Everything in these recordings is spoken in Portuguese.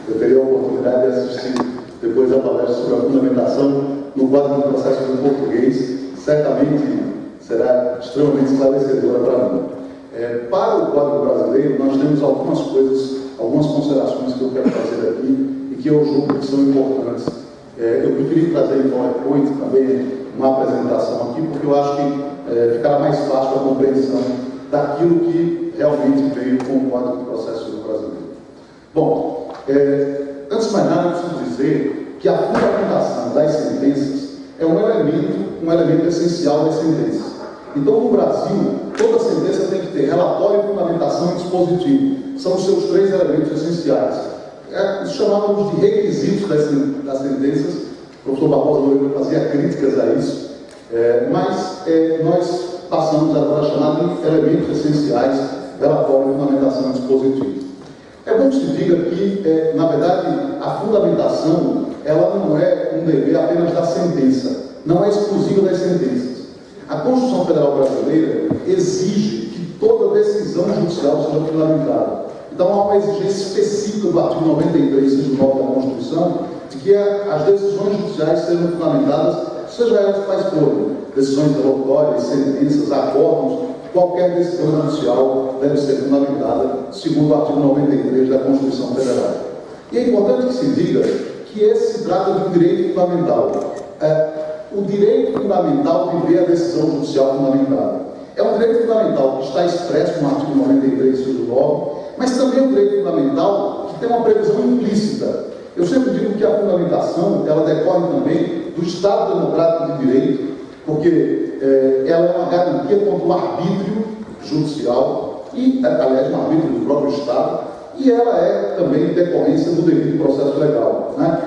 eu teria a oportunidade de assistir depois a palestra sobre a fundamentação no quadro do processo do português, certamente será extremamente esclarecedora para mim. Para o quadro brasileiro, nós temos algumas coisas, algumas considerações que eu quero fazer aqui e que eu julgo que são importantes. Eu preferi trazer em PowerPoint também uma apresentação aqui, porque eu acho que ficará mais fácil a compreensão daquilo que realmente veio com o quadro do processo brasileiro. Bom, antes de mais nada, eu preciso dizer que a fundamentação das sentenças é um elemento essencial das sentenças. Então, no Brasil, toda sentença tem que ter relatório, fundamentação e dispositivo. São os seus 3 elementos essenciais. Isso chamávamos de requisitos das sentenças. O professor Barbosa Loureiro fazia críticas a isso, mas nós passamos agora a chamar de elementos essenciais, relatório, fundamentação e dispositivo. É bom que se diga que, na verdade, a fundamentação ela não é um dever apenas da sentença, não é exclusiva das sentenças. A Constituição Federal Brasileira exige que toda decisão judicial seja fundamentada. Então, há uma exigência específica do artigo 93, inciso 9 da Constituição, de que as decisões judiciais sejam fundamentadas, seja elas quais forem, decisões interlocutórias, sentenças, acordos, qualquer decisão judicial deve ser fundamentada, segundo o artigo 93 da Constituição Federal. E é importante que se diga que esse se trata de um direito fundamental. O direito fundamental de ver a decisão judicial fundamentada. É um direito fundamental que está expresso no artigo 93, inciso 9, mas também é um direito fundamental que tem uma previsão implícita. Eu sempre digo que a fundamentação, ela decorre também do Estado Democrático de Direito, porque ela é uma garantia contra o arbítrio judicial e, aliás, um arbítrio do próprio Estado, e ela é também decorrência do devido processo legal, né?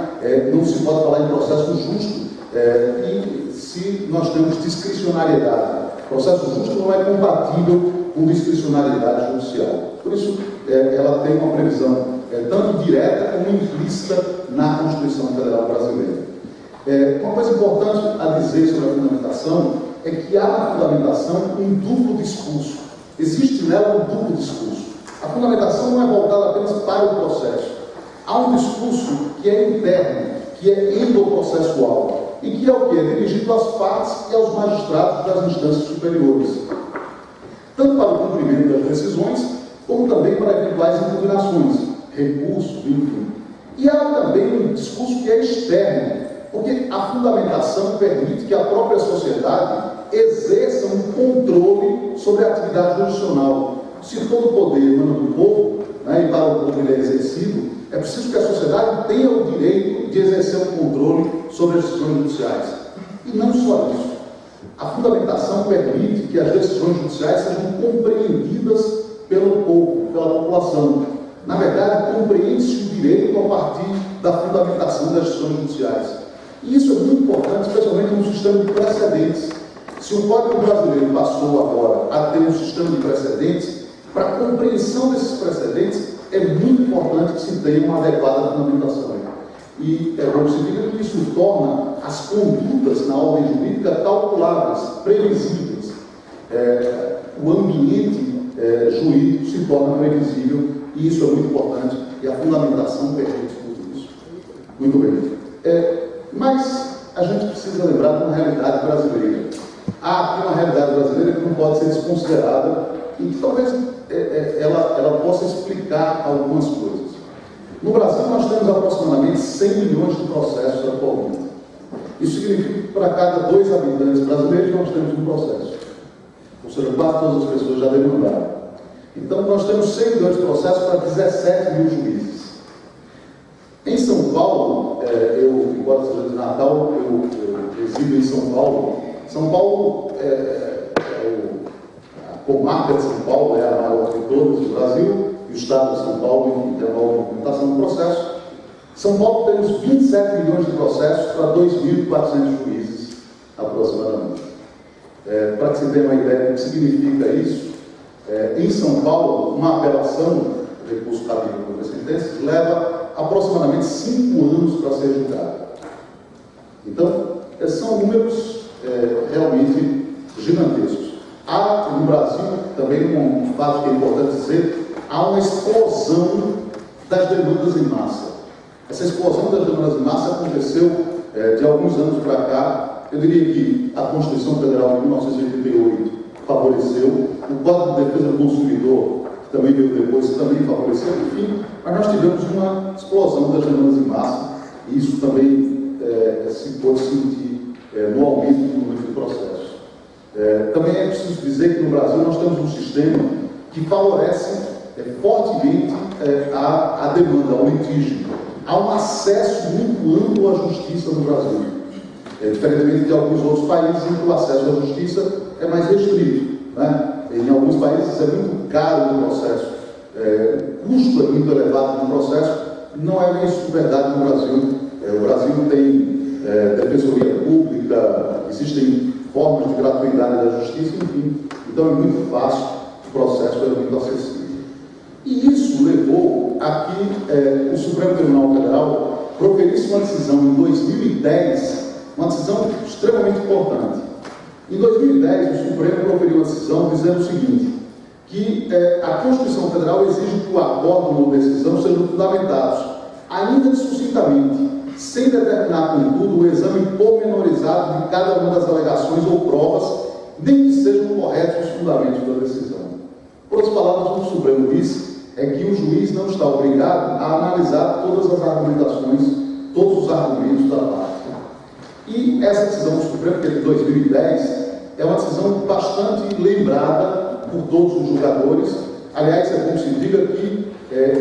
Não se pode falar em processo justo e se nós temos discricionariedade. O processo justo não é compatível com discricionariedade judicial. Por isso, ela tem uma previsão tanto direta como implícita na Constituição Federal Brasileira. Uma coisa importante a dizer sobre a fundamentação é que há na fundamentação um duplo discurso. Existe nela um duplo discurso. A fundamentação não é voltada apenas para o processo. Há um discurso que é interno, que é endoprocessual, e que é o quê? É dirigido às partes e aos magistrados das instâncias superiores, tanto para o cumprimento das decisões, como também para eventuais impugnações, recursos, enfim. E há também um discurso que é externo, porque a fundamentação permite que a própria sociedade exerça um controle sobre a atividade jurisdicional. Se todo o poder emana do povo, né, e para o povo ele é exercido, é preciso que a sociedade tenha o direito de exercer um controle sobre as decisões judiciais. E não só isso. A fundamentação permite que as decisões judiciais sejam compreendidas pelo povo, pela população. Na verdade, compreende-se o direito a partir da fundamentação das decisões judiciais. E isso é muito importante, especialmente no sistema de precedentes. Se o Código Brasileiro passou agora a ter um sistema de precedentes, para a compreensão desses precedentes, é muito importante que se tenha uma adequada fundamentação. E é bom que se diga que isso torna as condutas na ordem jurídica calculáveis, previsíveis. O ambiente jurídico se torna previsível e isso é muito importante e a fundamentação permite tudo isso. Muito bem. Mas a gente precisa lembrar de uma realidade brasileira. Há aqui uma realidade brasileira que não pode ser desconsiderada e que talvez ela possa explicar algumas coisas. No Brasil, nós temos aproximadamente 100 milhões de processos atualmente. Isso significa que para cada 2 habitantes brasileiros nós temos um processo. Ou seja, quase todas as pessoas já demandaram. Então, nós temos 100 milhões de processos para 17 mil juízes. Em São Paulo, embora seja de Natal, eu resido em São Paulo. São Paulo a comarca de São Paulo é a maior de todas do Brasil, e o Estado de São Paulo, em termos de movimentação do processo. São Paulo temos 27 milhões de processos para 2.400 juízes, aproximadamente. Para que se tenha uma ideia do que significa isso, em São Paulo, uma apelação, recurso cabível contra sentenças, leva aproximadamente 5 anos para ser julgado. Então, são números realmente gigantescos. Há no Brasil, também um fato que é importante dizer, há uma explosão das demandas em massa. Essa explosão das câmaras de massa aconteceu de alguns anos para cá. Eu diria que a Constituição Federal de 1988 favoreceu, o Código de Defesa do Consumidor, que também veio depois, também favoreceu, enfim, mas nós tivemos uma explosão das câmaras de massa, e isso também se pode sentir no aumento do número de processos. Também é preciso dizer que no Brasil nós temos um sistema que favorece fortemente a demanda, ao litígio. Há um acesso muito amplo à justiça no Brasil, diferentemente de alguns outros países em que o acesso à justiça é mais restrito, né? Em alguns países é muito caro o processo, o custo é muito elevado no processo. Não é bem isso verdade no Brasil. O Brasil tem defensoria pública, existem formas de gratuidade da justiça, enfim, então é muito fácil, o processo é muito acessível. E isso levou a que o Supremo Tribunal Federal proferisse uma decisão em 2010, uma decisão extremamente importante. Em 2010, o Supremo proferiu uma decisão dizendo o seguinte, que a Constituição Federal exige que o acordo ou decisão sejam fundamentados, ainda que sucintamente, sem determinar, contudo, o exame pormenorizado de cada uma das alegações ou provas, nem que sejam corretos os fundamentos da decisão. Por outras palavras, o que o Supremo disse é que o juiz não está obrigado a analisar todas as argumentações, todos os argumentos da parte. E essa decisão do Supremo, que é de 2010, é uma decisão bastante lembrada por todos os julgadores. Aliás, é bom que se diga que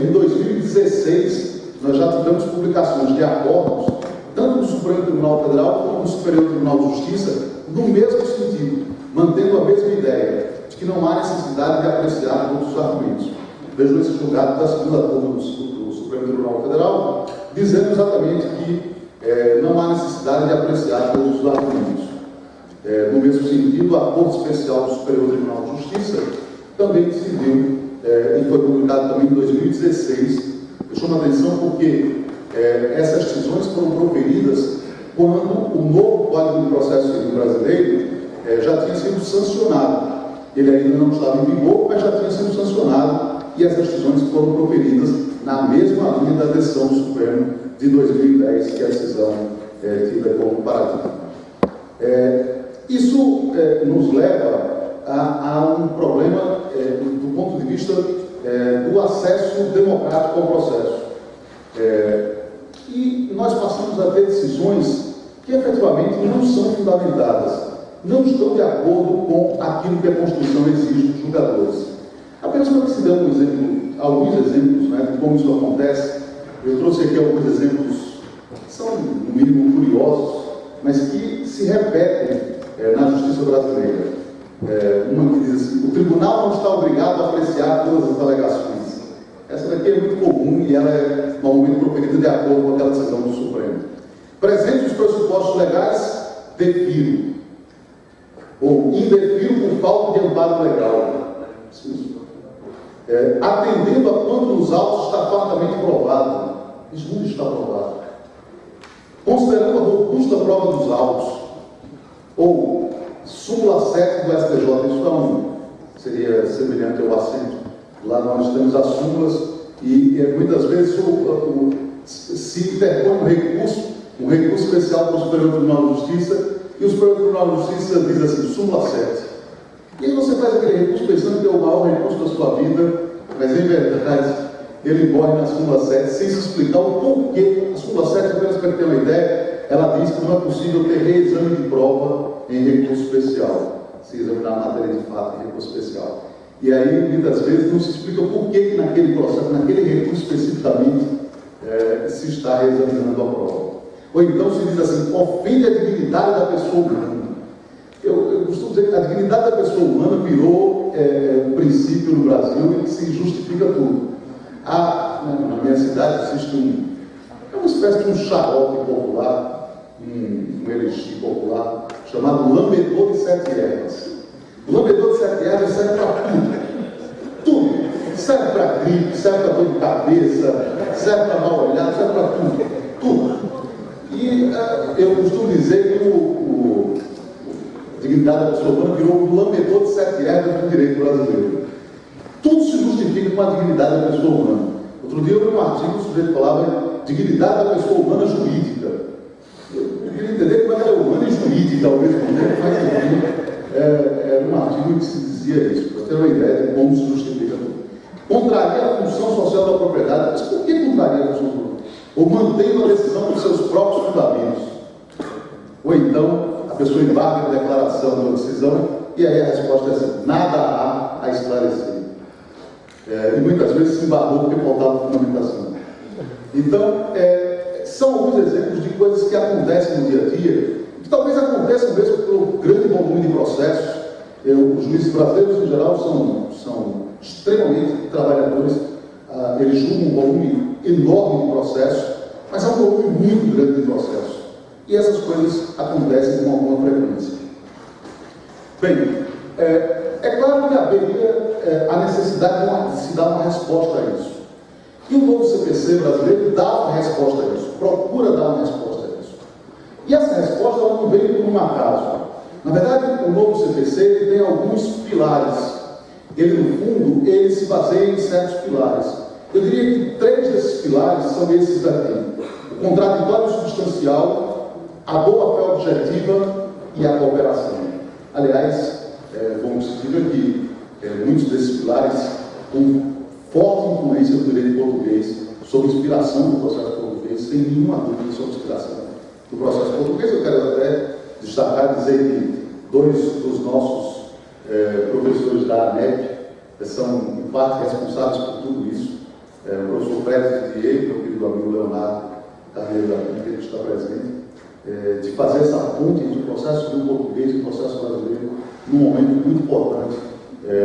em 2016 nós já tivemos publicações de acordos, tanto do Supremo Tribunal Federal como do Superior Tribunal de Justiça, no mesmo sentido, mantendo a mesma ideia, de que não há necessidade de apreciar todos os argumentos. Vejo esse julgado da segunda turma do Supremo Tribunal Federal, dizendo exatamente que não há necessidade de apreciar todos os argumentos. No mesmo sentido, a Corte Especial do Superior Tribunal de Justiça também decidiu, e foi publicado também em 2016, eu chamo a atenção porque essas decisões foram proferidas quando o novo Código de Processo Civil brasileiro já tinha sido sancionado. Ele ainda não estava em vigor, mas já tinha sido sancionado, e essas decisões foram proferidas na mesma linha da decisão do Supremo de 2010, que é a decisão tida como paradigma. Isso nos leva a um problema do ponto de vista do acesso democrático ao processo. E nós passamos a ter decisões que efetivamente não são fundamentadas, não estão de acordo com aquilo que a Constituição exige dos julgadores. Apenas para que se dê alguns exemplos, né, de como isso acontece, eu trouxe aqui alguns exemplos que são, no mínimo, curiosos, mas que se repetem na justiça brasileira. Uma que diz assim: o tribunal não está obrigado a apreciar todas as alegações. Essa daqui é muito comum e ela é normalmente proferida de acordo com aquela decisão do Supremo. Presentes os pressupostos legais, defiro. Ou indefiro por falta de amparo legal. Atendendo a quanto nos autos está fartamente provado. Isso não está provado. Considerando a robusta prova dos autos. Ou súmula 7 do STJ, isso seria semelhante ao assento. Lá nós temos as súmulas e muitas vezes se interpõe um recurso especial para o Superior Tribunal de Justiça, e o Superior Tribunal de Justiça diz assim, súmula 7. E aí você faz aquele recurso pensando que é o maior recurso da sua vida, mas em verdade ele morre na súmula 7 sem se explicar o porquê. A súmula 7, apenas para ter uma ideia, ela diz que não é possível ter reexame de prova em recurso especial, se examinar a matéria de fato em recurso especial. E aí, muitas vezes, não se explica por que naquele processo, naquele recurso especificamente, se está reexaminando a prova. Ou então se diz assim, ofende a dignidade da pessoa humana. Eu costumo dizer que a dignidade da pessoa humana virou um princípio no Brasil e se justifica tudo. Na minha cidade existe uma espécie de um xarope popular, um elixir popular, chamado lambedor de 7 ervas. O lambedor de 7 ervas serve para tudo. Tudo. Serve para gripe, serve para dor de cabeça, serve para mal olhado, serve para tudo. Tudo. E eu costumo dizer que a dignidade da pessoa humana virou um lambedor de 7 ervas do direito brasileiro. Tudo se justifica com a dignidade da pessoa humana. Outro dia eu li um artigo, o sujeito falava em dignidade da pessoa humana jurídica. Eu queria entender como ela é humana e jurídica ao mesmo tempo, mas era um artigo que se dizia isso, para ter uma ideia de como se justifica tudo. Contraria a função social da propriedade. Mas por que contraria a função social? Ou mantém uma decisão dos seus próprios fundamentos? Ou então a pessoa embarca na declaração de uma decisão e aí a resposta é assim: nada há a esclarecer. E muitas vezes se embarrou porque faltava fundamentação. Então, são alguns exemplos de coisas que acontecem no dia a dia, que talvez aconteçam mesmo pelo grande volume de processos. Os juízes brasileiros, em geral, são extremamente trabalhadores, eles julgam um volume enorme de processos, mas é um volume muito grande de processos. E essas coisas acontecem com alguma frequência. Bem, é claro que haveria a necessidade de se dar uma resposta a isso. E o novo CPC brasileiro dá uma resposta a isso, procura dar uma resposta a isso. E essa resposta não vem por um acaso. Na verdade, o novo CPC ele tem alguns pilares. Ele, no fundo, ele se baseia em certos pilares. Eu diria que 3 desses pilares são esses daqui: o contraditório substancial, a boa-fé objetiva e a cooperação. Aliás, como se diz aqui, muitos desses pilares com forte influência do direito português, sob inspiração do processo português, sem nenhuma dúvida sobre inspiração do processo português. Eu quero até destacar e dizer que 2 dos nossos professores da ANEP são, em parte, responsáveis por tudo isso. O professor Félix Didier, meu querido amigo Leonardo Carneiro da Pinta, que está presente, de fazer essa ponte entre o processo civil português e o processo brasileiro num momento muito importante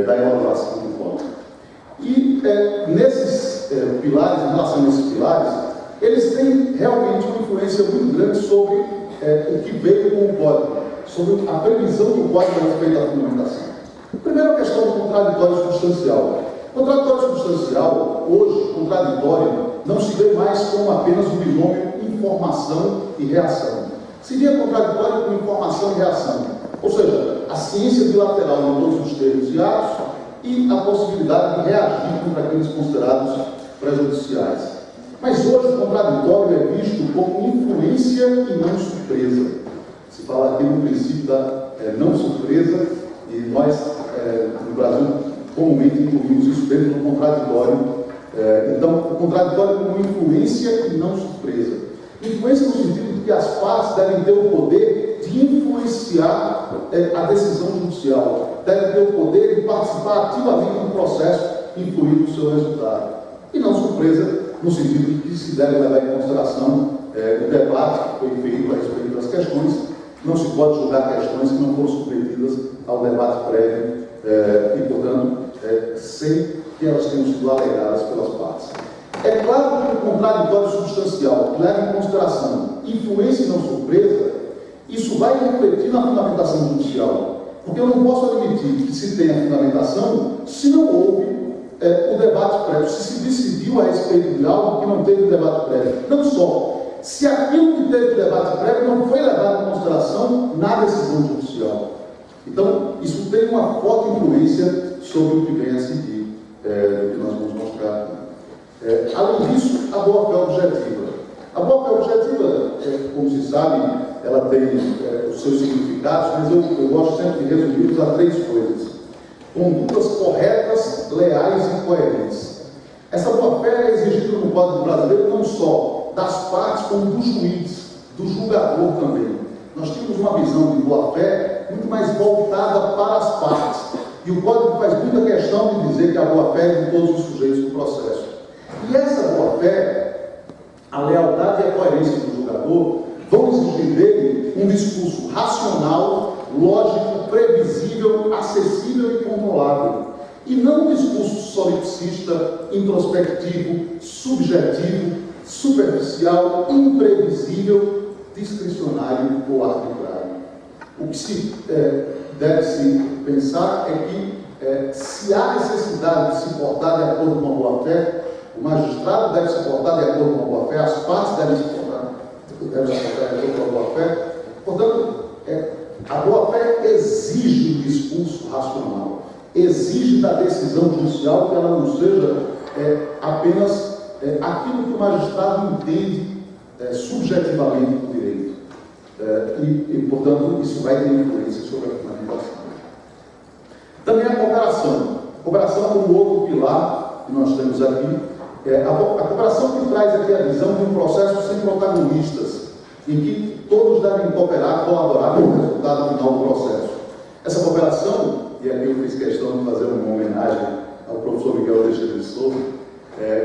da elaboração do código. E nesses pilares, em relação a esses pilares, eles têm realmente uma influência muito grande sobre o que veio com o código, sobre a previsão do código a respeito da fundamentação. Primeiro, a questão do contraditório substancial. O contraditório substancial, hoje, contraditório, não se vê mais como apenas o binômio informação e reação. Se vê contraditório com informação e reação. Ou seja, a ciência bilateral em todos os termos e atos e a possibilidade de reagir contra aqueles considerados prejudiciais. Mas hoje o contraditório é visto como influência e não surpresa. Se fala aqui no princípio da não surpresa, e nós, no Brasil, comumente incluímos isso dentro do contraditório. Então, o contraditório como influência e não surpresa. Influência no sentido de que as partes devem ter o poder de influenciar a decisão judicial, devem ter o poder de participar ativamente do processo e influir no seu resultado. E não surpresa no sentido de que se deve levar em consideração o debate que foi feito a respeito das questões. Não se pode julgar questões que não foram submetidas ao debate prévio e, portanto, sem que elas tenham sido alegadas pelas partes. É claro que o contraditório substancial, que leva em consideração influência e não surpresa, isso vai refletir na fundamentação judicial. Porque eu não posso admitir que se tenha fundamentação se não houve o debate prévio, se se decidiu a respeito de algo que não teve o debate prévio. Não só. Se aquilo que teve o debate prévio não foi levado em consideração na decisão judicial. Então, isso tem uma forte influência sobre o que vem a seguir, que nós vamos mostrar. Além disso, a boa-fé objetiva. A boa-fé objetiva, como se sabe, ela tem os seus significados, mas eu gosto sempre de resumi-los a 3 coisas: condutas corretas, leais e coerentes. Essa boa-fé é exigida no Código Brasileiro não só das partes, como do juiz, do julgador também. Nós temos uma visão de boa-fé muito mais voltada para as partes. E o Código faz muita questão de dizer que a boa-fé é de todos os sujeitos do processo. E essa boa-fé, a lealdade e a coerência do julgador, vão exigir dele um discurso racional, lógico, previsível, acessível e controlável. E não um discurso solipsista, introspectivo, subjetivo, superficial, imprevisível, discricionário ou arbitrário. O que se deve se pensar é que se há necessidade de se portar de acordo com a boa-fé, o magistrado deve se portar de acordo com a boa-fé, as partes devem se portar de acordo com a boa-fé. Portanto, a boa-fé exige um discurso racional, exige da decisão judicial que ela não seja apenas aquilo que o magistrado entende subjetivamente do direito. Portanto, isso vai ter influência sobre a fundamentação. Também a cooperação. A cooperação como outro pilar que nós temos aqui. A cooperação que traz aqui a visão de um processo sem protagonistas, em que todos devem cooperar, colaborar com o resultado final do processo. Essa cooperação, e aqui eu fiz questão de fazer uma homenagem ao professor Miguel Alexandre de Souza,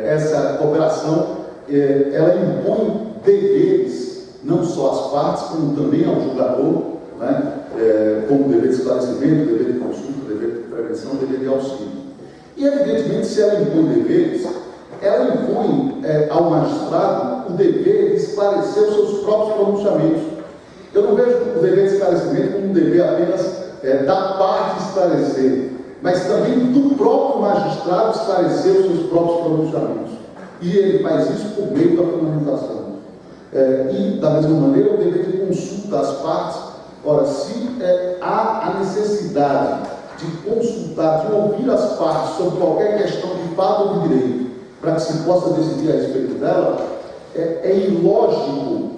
essa cooperação, ela impõe deveres, não só às partes, como também ao julgador, né? Como dever de esclarecimento, dever de consulta, dever de prevenção, dever de auxílio. E, evidentemente, se ela impõe deveres, ela impõe ao magistrado o dever de esclarecer os seus próprios pronunciamentos. Eu não vejo o dever de esclarecimento como um dever apenas da parte esclarecer, mas também do próprio magistrado esclarecer os seus próprios pronunciamentos. E ele faz isso por meio da fundamentação. E, da mesma maneira, o dever de consulta às partes. Ora, se há a necessidade de consultar, de ouvir as partes sobre qualquer questão de fato ou de direito, para que se possa decidir a respeito dela, é ilógico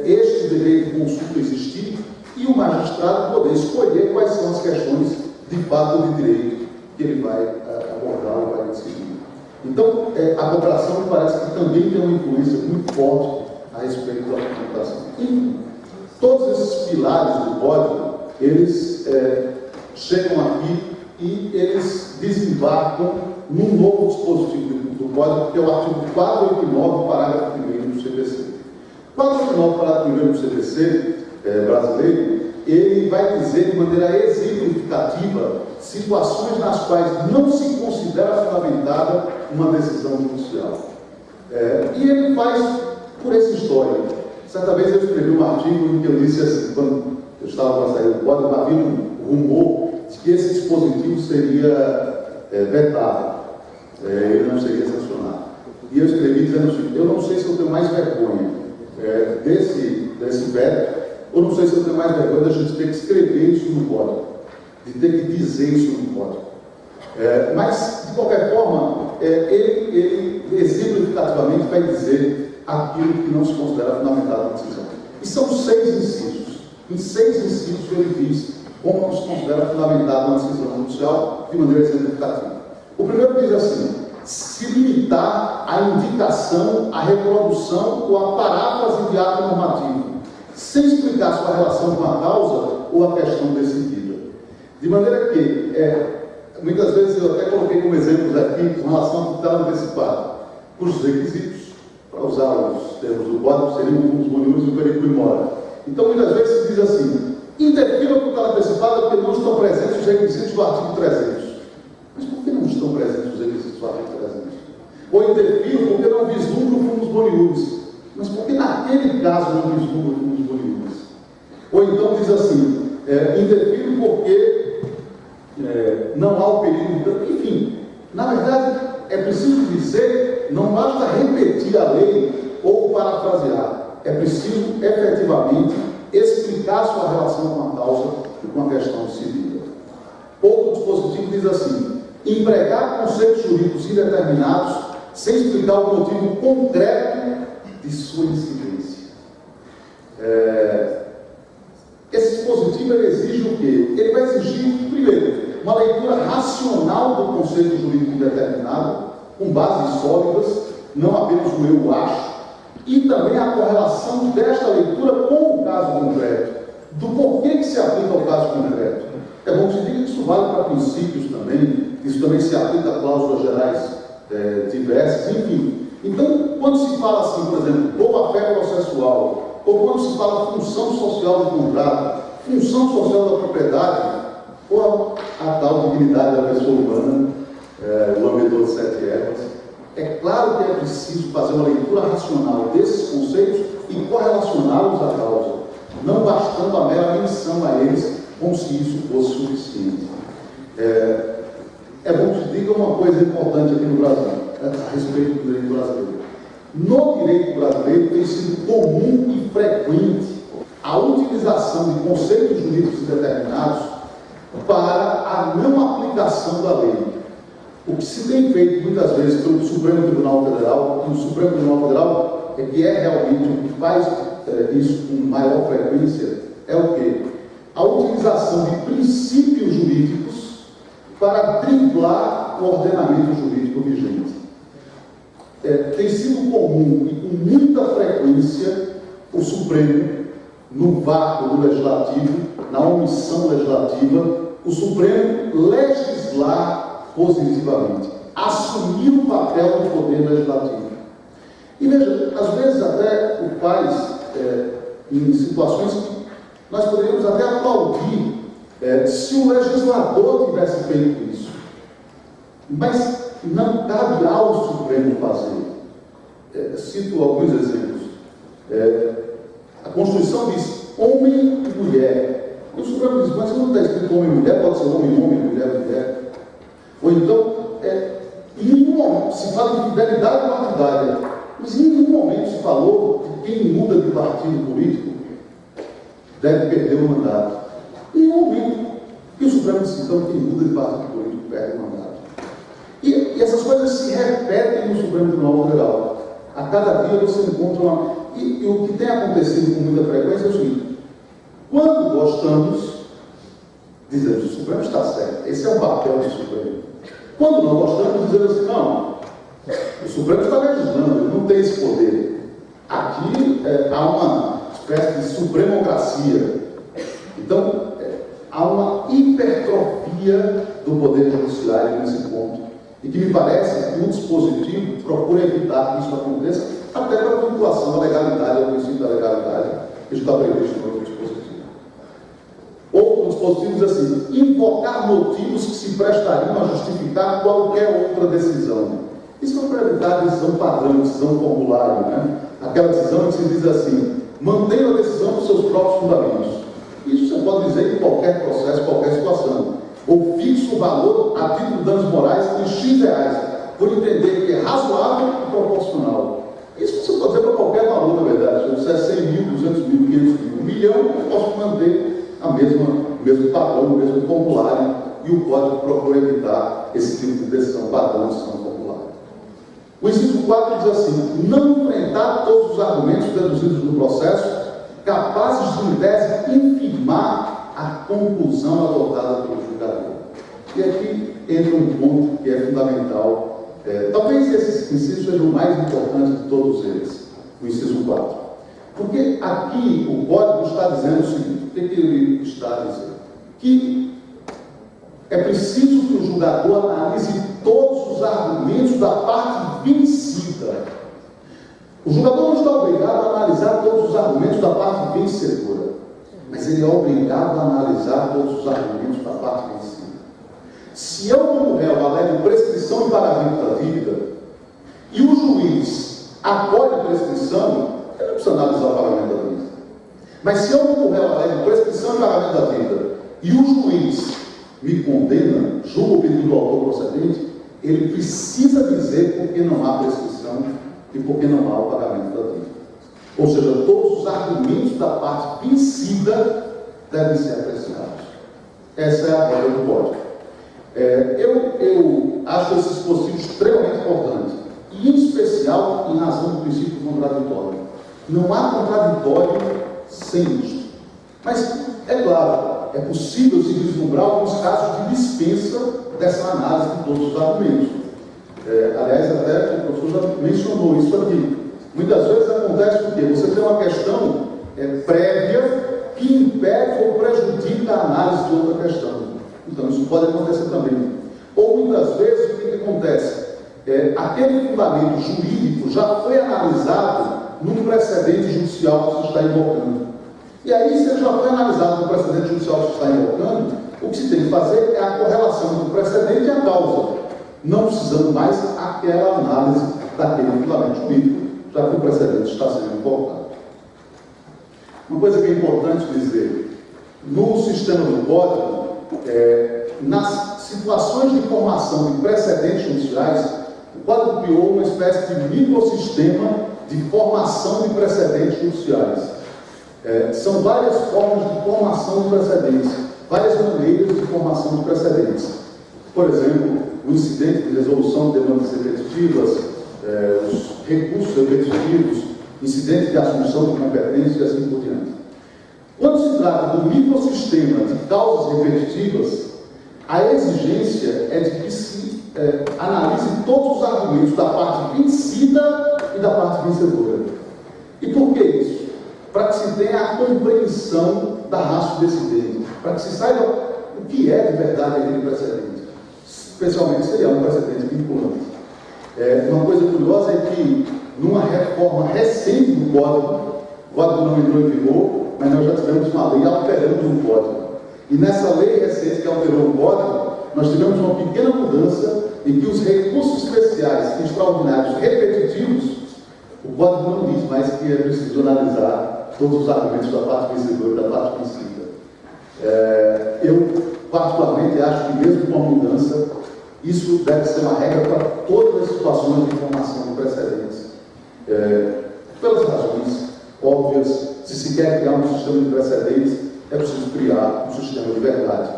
este dever de consulta existir e o magistrado poder escolher quais são as questões de fato ou de direito que ele vai abordar ou vai decidir. Então, a cooperação me parece que também tem uma influência muito forte a respeito da fundamentação. Enfim, todos esses pilares do código, eles chegam aqui e eles desembarcam num novo dispositivo do código, que é o artigo 489, parágrafo 1º do CPC. O 489, parágrafo 1º do CPC brasileiro, ele vai dizer de maneira exemplificativa situações nas quais não se considera fundamentada uma decisão judicial. E ele faz por essa história. Certa vez eu escrevi um artigo em que eu disse assim, quando eu estava para sair do código, havia um rumor de que esse dispositivo seria vetado, ele não seria sancionado. E eu escrevi dizendo assim, eu não sei se eu tenho mais vergonha desse veto, ou não sei se eu tenho mais vergonha da gente ter que escrever isso no código, de ter que dizer isso no código. Mas, de qualquer forma, ele exemplificativamente vai dizer aquilo que não se considera fundamentado na decisão. E são 6 incisos. Em 6 incisos ele diz como não se considera fundamentado uma decisão judicial de maneira exemplificativa. O primeiro diz assim, se limitar à indicação, à reprodução ou à paráfrase de ato normativo, sem explicar sua relação com a causa ou a questão decidida. De maneira que, muitas vezes eu até coloquei como exemplos aqui com relação à tutela antecipada, cujos requisitos, para usar os termos do código, seriam os boniús e o perigo imóvel. Então, muitas vezes se diz assim, interfira a tutela antecipada porque não estão presentes os requisitos do artigo 300. Mas por que não estão presentes os requisitos do artigo 300? Ou interfiro porque não vislumbro o fumus boniús. Mas por que naquele caso não vislumbro o fumus boniús? Ou então diz assim, interfiro porque não há o perigo. Enfim, na verdade, é preciso dizer, não basta repetir a lei ou parafrasear. É preciso, efetivamente, explicar sua relação com a causa e com a questão decidida. Outro dispositivo diz assim, empregar conceitos jurídicos indeterminados sem explicar o motivo concreto de sua incidência. Esse dispositivo ele exige o quê? Ele vai exigir, primeiro, uma leitura racional do conceito jurídico indeterminado, com bases sólidas, não apenas o eu acho, e também a correlação desta leitura com o caso concreto, do porquê que se aplica ao caso concreto. É bom que se diga que isso vale para princípios também, isso também se aplica a cláusulas gerais diversas, enfim. Então, quando se fala assim, por exemplo, boa-fé processual, ou quando se fala função social do contrato, função social da propriedade, ou a tal dignidade da pessoa humana, o lambedor de 7 ervas, é claro que é preciso fazer uma leitura racional desses conceitos e correlacioná-los à causa, não bastando a mera menção a eles, como se isso fosse suficiente. É bom que se diga uma coisa importante aqui no Brasil, a respeito do direito brasileiro. No direito brasileiro tem sido comum e frequente a utilização de conceitos jurídicos determinados para a não aplicação da lei. O que se tem feito muitas vezes pelo Supremo Tribunal Federal, e o Supremo Tribunal Federal é que é realmente o que faz isso com maior frequência, é o quê? A utilização de princípios jurídicos para driblar o ordenamento jurídico vigente. Tem sido comum e com muita frequência o Supremo, no vácuo do legislativo, na omissão legislativa, o Supremo legislar positivamente, assumir o papel do poder legislativo. E veja, às vezes até o faz em situações que nós poderíamos até aplaudir se o legislador tivesse feito isso. Mas não cabe ao Supremo fazer. Cito alguns exemplos. A Constituição diz homem e mulher. E o Supremo diz, mas não está escrito homem e mulher, pode ser homem, mulher. Ou então, em nenhum momento se fala de fidelidade partidária, mas em nenhum momento se falou que quem muda de partido político deve perder o mandato. Em nenhum momento. E o Supremo diz, então, quem muda de partido político perde o mandato. E essas coisas se repetem no Supremo Tribunal Federal. A cada dia você encontra uma... E o que tem acontecido com muita frequência é o seguinte: quando gostamos, dizemos o Supremo está certo, esse é o papel do Supremo. Quando não gostamos, dizemos assim, não, o Supremo está legislando, ele não tem esse poder. Aqui há uma espécie de supremocracia. Então, há uma hipertrofia do poder judiciário nesse ponto. E que me parece que o dispositivo procura evitar que isso aconteça, até para a vinculação da legalidade, ao princípio da legalidade, que está previsto no outro dispositivo. Outro dispositivo diz assim: invocar motivos que se prestariam a justificar qualquer outra decisão. Isso é para evitar a decisão padrão, decisão formulário, né? Aquela decisão que se diz assim: mantenha a decisão dos seus próprios fundamentos. Isso você pode dizer em qualquer processo, qualquer situação. Ou fixo o valor a título de danos morais em X reais, por entender que é razoável e proporcional. Isso você pode dizer para qualquer valor, na verdade. Se eu disser 100 mil, 200 mil, 500 mil, 1 milhão, eu posso manter o mesmo padrão, o mesmo formulário, e o Código procura evitar esse tipo de decisão padrão, decisão formulário. O inciso 4 diz assim: não enfrentar todos os argumentos deduzidos no processo capazes de, em tese, infirmar a conclusão adotada pelo julgador. E aqui entra um ponto que é fundamental. Talvez esse inciso seja o mais importante de todos eles, o inciso 4. Porque aqui o Código está dizendo o seguinte: o que ele está dizendo? Que é preciso que o julgador analise todos os argumentos da parte vencida. O julgador não está obrigado a analisar todos os argumentos da parte vencedora, mas ele é obrigado a analisar todos os argumentos da parte vencida. Se eu, como réu, alego prescrição e pagamento da dívida, e o juiz acolhe a prescrição, ele não precisa analisar o pagamento da dívida. Mas se eu, como réu, alego prescrição e pagamento da dívida, e o juiz me condena, julga o pedido do autor procedente, ele precisa dizer por que não há prescrição e por que não há o pagamento da dívida. Ou seja, todos os argumentos da parte vencida devem ser apreciados. Essa é a regra do Código. Eu acho esse dispositivo extremamente importante, e em especial em razão do princípio contraditório. Não há contraditório sem isto. Mas, é claro, é possível se vislumbrar alguns casos de dispensa dessa análise de todos os argumentos. Aliás, até o professor já mencionou isso aqui. Muitas vezes acontece porque você tem uma questão prévia que impede ou prejudica a análise de outra questão. Então, isso pode acontecer também. Ou, muitas vezes, o que acontece? Aquele fundamento jurídico já foi analisado num precedente judicial que você está invocando. E aí, se ele já foi analisado no precedente judicial que você está invocando, o que se tem que fazer é a correlação entre o precedente e a causa, não precisando mais aquela análise daquele fundamento jurídico, já que o precedente está sendo invocado. Uma coisa que é importante dizer: no sistema do Código, nas situações de formação de precedentes judiciais, o Código criou uma espécie de microsistema de formação de precedentes judiciais. São várias formas de formação de precedentes, várias maneiras de formação de precedentes. Por exemplo, o incidente de resolução de demandas repetitivas, os recursos repetitivos, incidente de assunção de competência e assim por diante. Quando se trata do microsistema de causas repetitivas, a exigência é de que se analise todos os argumentos da parte vencida e da parte vencedora. E por que isso? Para que se tenha a compreensão da ratio decidente, para que se saiba o que é de verdade aquele precedente, especialmente se ele é um precedente vinculante. Uma coisa curiosa é que, numa reforma recente do Código, o Código não entrou em vigor, mas nós já tivemos uma lei alterando o Código. E nessa lei recente que alterou o Código, nós tivemos uma pequena mudança em que os recursos especiais e extraordinários repetitivos, o Código não diz mais que é preciso analisar todos os argumentos da parte vencedora e da parte vencida. Eu, particularmente, acho que mesmo com a mudança, isso deve ser uma regra para todas as situações de informação de precedentes. Pelas razões óbvias, se quer criar um sistema de precedentes, é preciso criar um sistema de verdade.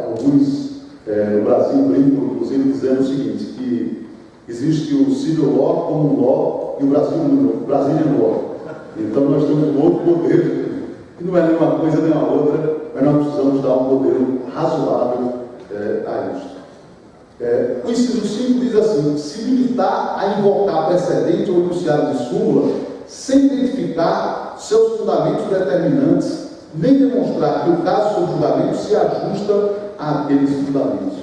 Alguns no Brasil brincam, inclusive, dizendo o seguinte, que existe o civil law como law e o Brazilian law. Então nós temos um outro modelo, que não é nenhuma coisa nem a outra, mas nós precisamos dar um modelo razoável a isto. O inciso 5 diz assim: se limitar a invocar precedente ou enunciado de súmula sem identificar seus fundamentos determinantes, nem demonstrar que o caso sob julgamento se ajusta àqueles fundamentos.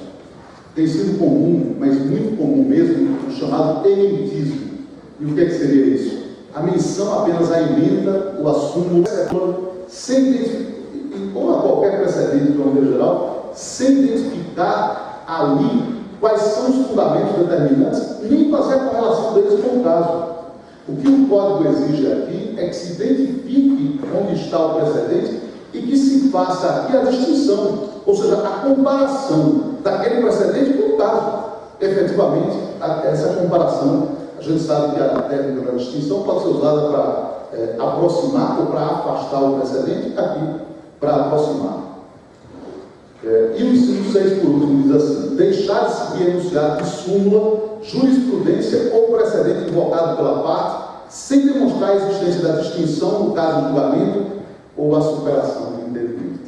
Tem sido comum, mas muito comum mesmo, o chamado ementismo. E o que seria isso? A menção apenas à emenda ou à súmula, sem identificar, ou a qualquer precedente de uma maneira geral, sem identificar ali quais são os fundamentos determinantes, nem fazer a correlação deles com o caso. O que o Código exige aqui é que se identifique onde está o precedente e que se faça aqui a distinção, ou seja, a comparação daquele precedente com o caso. Efetivamente, essa comparação, a gente sabe que a técnica da distinção pode ser usada para aproximar ou para afastar o precedente, aqui para aproximar. E o inciso 6, por último, diz assim: deixar de seguir enunciado de súmula, jurisprudência ou precedente invocado pela parte, sem demonstrar a existência da distinção no caso do julgamento ou a superação do entendimento.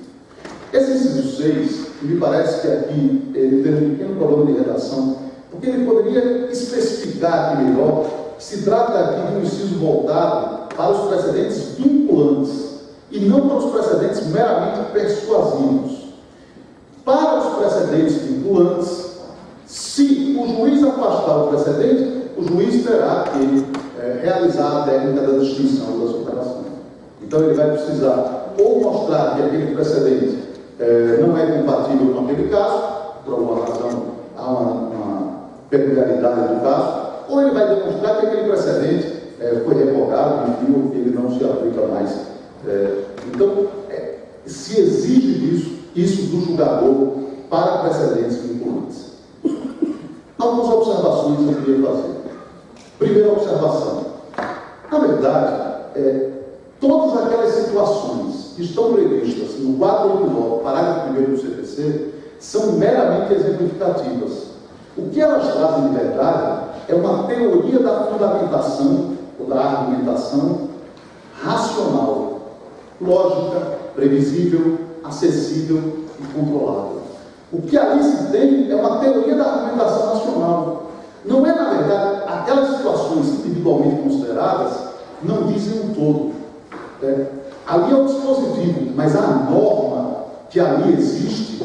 Esse inciso 6, me parece que aqui ele tem um pequeno problema de redação, porque ele poderia especificar aqui melhor que se trata aqui de um inciso voltado para os precedentes vinculantes e não para os precedentes meramente persuasivos. Para os precedentes vinculantes, se o juiz afastar o precedente, o juiz terá que realizar a técnica da distinção ou da superação. Então ele vai precisar ou mostrar que aquele precedente não é compatível com aquele caso, por alguma razão há uma peculiaridade do caso, ou ele vai demonstrar que aquele precedente foi revogado, enfim, ou que ele não se aplica mais. Então, se exige isso do julgador para precedentes vinculantes. Algumas observações eu queria fazer. Primeira observação. Na verdade, todas aquelas situações que estão previstas no 489, parágrafo 1º do CPC, são meramente exemplificativas. O que elas trazem de verdade é uma teoria da fundamentação ou da argumentação racional, lógica, previsível, acessível e controlável. O que ali se tem é uma teoria da argumentação racional. Não é, na verdade, aquelas situações individualmente consideradas não dizem um todo. Ali é o dispositivo, mas a norma que ali existe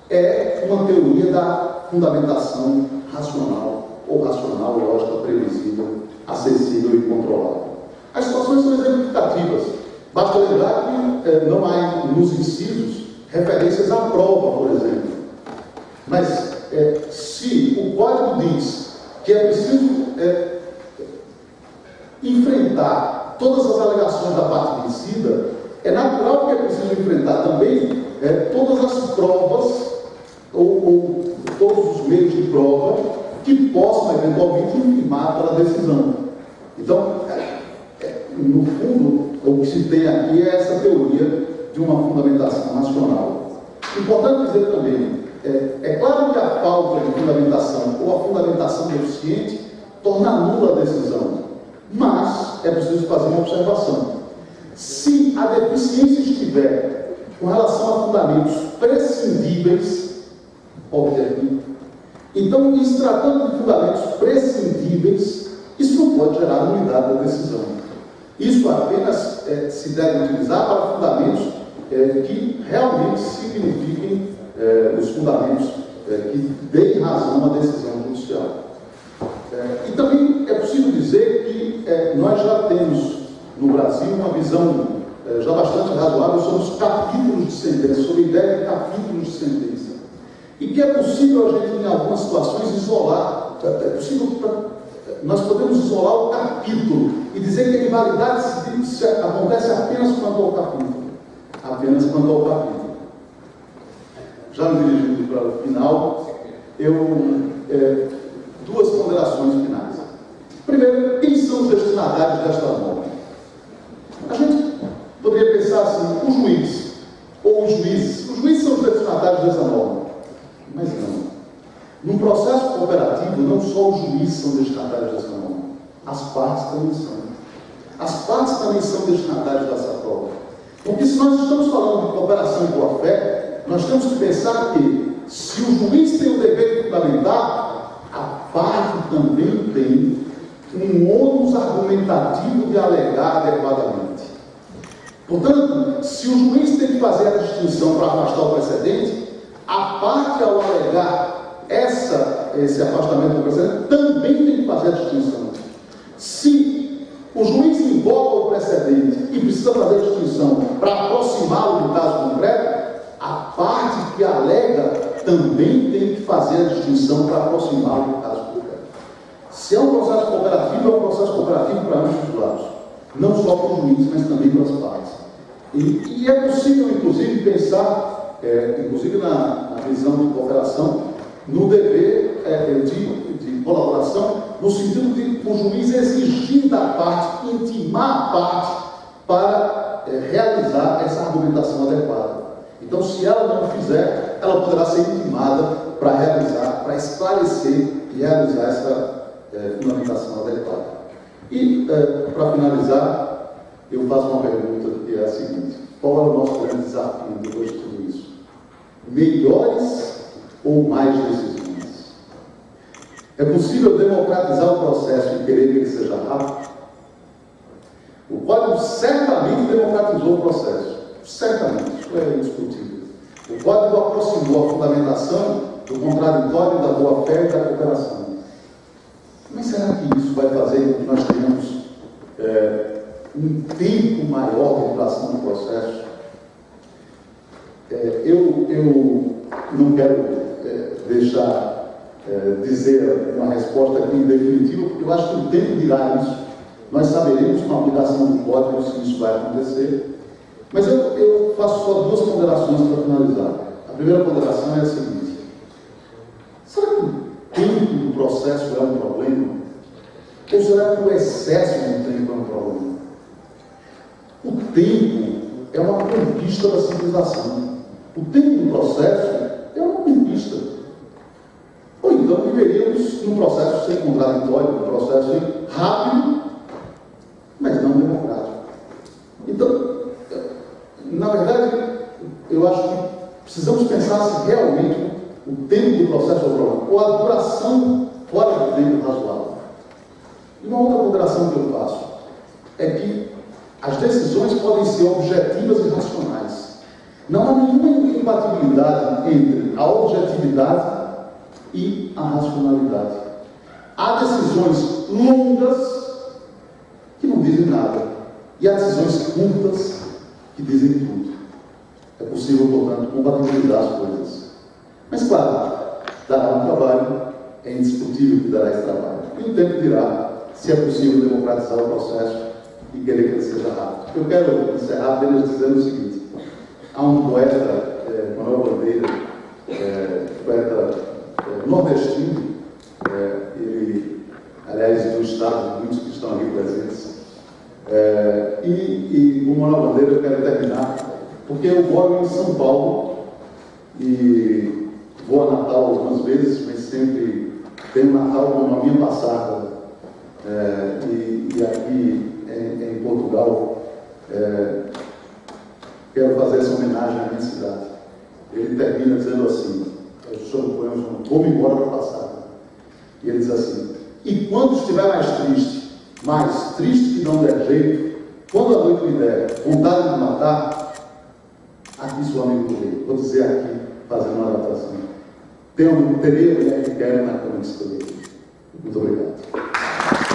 é uma teoria da fundamentação racional, ou racional, lógica, previsível, acessível e controlável. As situações são exemplificativas. Basta lembrar que não há nos incisos referências à prova, por exemplo. Mas se o Código diz que é preciso enfrentar todas as alegações da parte vencida, é natural que é preciso enfrentar também todas as provas ou todos os meios de prova que possam eventualmente infirmar aquela decisão. Então, no fundo, o que se tem aqui é essa teoria de uma fundamentação racional. Importante dizer também É claro que a falta de fundamentação ou a fundamentação deficiente torna nula a decisão, mas é preciso fazer uma observação. Se a deficiência estiver com relação a fundamentos prescindíveis, obviamente, então, em se tratando de fundamentos prescindíveis, isso não pode gerar nulidade da decisão. Isso apenas se deve utilizar para fundamentos que realmente signifiquem os fundamentos que deem razão à decisão judicial. E também é possível dizer que nós já temos no Brasil uma visão já bastante razoável sobre os capítulos de sentença, sobre a ideia de capítulos de sentença. E que é possível a gente, em algumas situações, isolar, nós podemos isolar o capítulo e dizer que a invalidade acontece apenas quanto ao capítulo. Apenas quanto ao capítulo. Já me dirigindo para o final, duas ponderações finais. Primeiro, quem são os destinatários desta norma? A gente poderia pensar assim, o juiz, ou os juízes. Os juízes são os destinatários dessa norma. Mas não. Num processo cooperativo, não só os juízes são destinatários dessa norma, as partes também são. As partes também são destinatários dessa prova. Porque se nós estamos falando de cooperação e boa-fé, nós temos que pensar que, se o juiz tem o dever de fundamentar, a parte também tem um ônus argumentativo de alegar adequadamente. Portanto, se o juiz tem que fazer a distinção para afastar o precedente, a parte, ao alegar esse afastamento do precedente, também tem que fazer a distinção. Se o juiz invoca o precedente e precisa fazer a distinção para aproximá-lo do caso concreto, a parte que alega também tem que fazer a distinção para aproximá-lo do caso concreto. Se é um processo cooperativo, é um processo cooperativo para ambos os lados. Não só para o juiz, mas também para as partes. E é possível, inclusive, pensar, inclusive na visão de cooperação, no dever de colaboração, no sentido de o juiz exigir da parte, intimar a parte para realizar essa argumentação adequada. Então, se ela não fizer, ela poderá ser intimada para realizar, para esclarecer e realizar essa fundamentação adequada. E, para finalizar, eu faço uma pergunta que é a seguinte: qual é o nosso grande desafio depois de tudo isso? Melhores ou mais decisões? É possível democratizar o processo e querer que ele seja rápido? O Código certamente democratizou o processo. Certamente, isso é indiscutível. O Código aproximou a fundamentação do contraditório, da boa-fé e da cooperação. Mas será que isso vai fazer com que nós tenhamos um tempo maior de duração do processo? Eu não quero dizer uma resposta aqui em definitivo, porque eu acho que o tempo dirá isso. Nós saberemos com a aplicação do código se isso vai acontecer. Mas eu faço só duas ponderações para finalizar. A primeira ponderação é a seguinte: será que o tempo do processo é um problema? Ou será que o excesso do tempo é um problema? O tempo é uma conquista da civilização. O tempo do processo é uma conquista. Ou então viveríamos num processo sem contraditório, num processo rápido, mas não democrático. Então, na verdade, eu acho que precisamos pensar se realmente o tempo do processo é o problema, ou a duração fora do tempo razoável. E uma outra ponderação que eu faço é que as decisões podem ser objetivas e racionais. Não há nenhuma incompatibilidade entre a objetividade e a racionalidade. Há decisões longas que não dizem nada, e há decisões curtas que dizem tudo. É possível, portanto, compatibilizar as coisas. Mas, claro, dará um trabalho, é indiscutível que dará esse trabalho. E o tempo dirá se é possível democratizar o processo e querer que ele seja rápido. Eu quero encerrar apenas dizendo o seguinte: há um poeta, Manuel Bandeira, poeta nordestino, ele, aliás, do estado, muitos que estão aqui presentes, e com Manuel Bandeira eu quero terminar, porque eu moro em São Paulo e vou a Natal algumas vezes, mas sempre tenho Natal como a minha passada. E aqui em Portugal, quero fazer essa homenagem à minha cidade. Ele termina dizendo assim, vou-me embora para passar. E ele diz assim, e quando estiver mais triste que não der jeito, quando a noite me der vontade de me matar, aqui sou amigo do rei. Vou dizer aqui, fazendo uma adaptação. Terei a mulher que quero na cama de escolher. Muito obrigado.